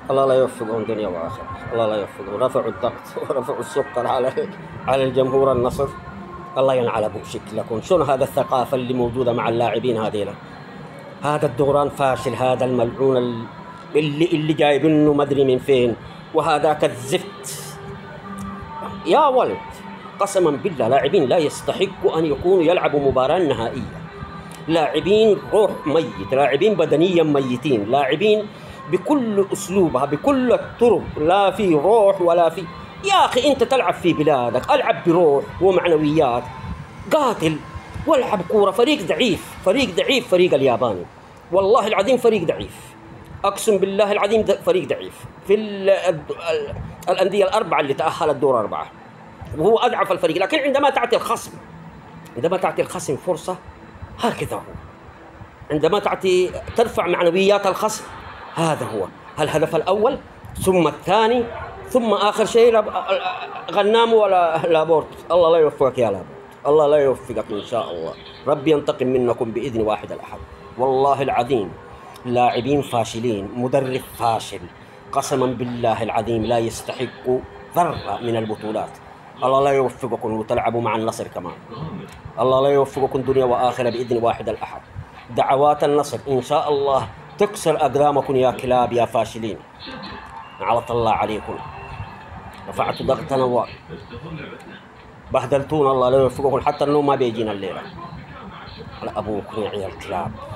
الله لا يوفقهم دنيا وآخرة، الله لا يوفقهم. رفعوا الضغط ورفعوا السكر على الجمهور النصر. الله ينعلبوا شكلكم. شنو هذا الثقافة اللي موجودة مع اللاعبين هذيلا؟ هذا الدوران فاشل، هذا الملعون اللي جايبينه ما ادري من فين، وهذاك الزفت. يا ولد قسما بالله لاعبين لا يستحقوا ان يكونوا يلعبوا مباراة نهائية. لاعبين روح ميت، لاعبين بدنيا ميتين، لاعبين بكل اسلوبها بكل الطرق، لا في روح ولا في. يا اخي انت تلعب في بلادك، العب بروح ومعنويات، قاتل والعب كورة. فريق ضعيف، فريق ضعيف، فريق الياباني والله العظيم فريق ضعيف، اقسم بالله العظيم فريق ضعيف في الانديه الاربعه اللي تاهلت دور اربعه، وهو اضعف الفريق. لكن عندما تعطي الخصم فرصه، هكذا هو. عندما ترفع معنويات الخصم، هذا هو الهدف الاول، ثم الثاني، ثم اخر شيء غنام ولا لابورت. الله لا يوفقك يا لابورت، الله لا يوفقك ان شاء الله. ربي ينتقم منكم باذن واحد الاحد. والله العظيم لاعبين فاشلين، مدرب فاشل، قسما بالله العظيم لا يستحق ذرة من البطولات. الله لا يوفقكم وتلعبوا مع النصر كمان. الله لا يوفقكم دنيا وآخرة بإذن واحد الأحد. دعوات النصر إن شاء الله تكسر أقدامكم يا كلاب يا فاشلين. على الله عليكم، رفعتوا ضغطنا وبهدلتونا. الله لا يوفقكم، حتى النوم ما بيجينا الليلة على أبوكم يا عيال كلاب.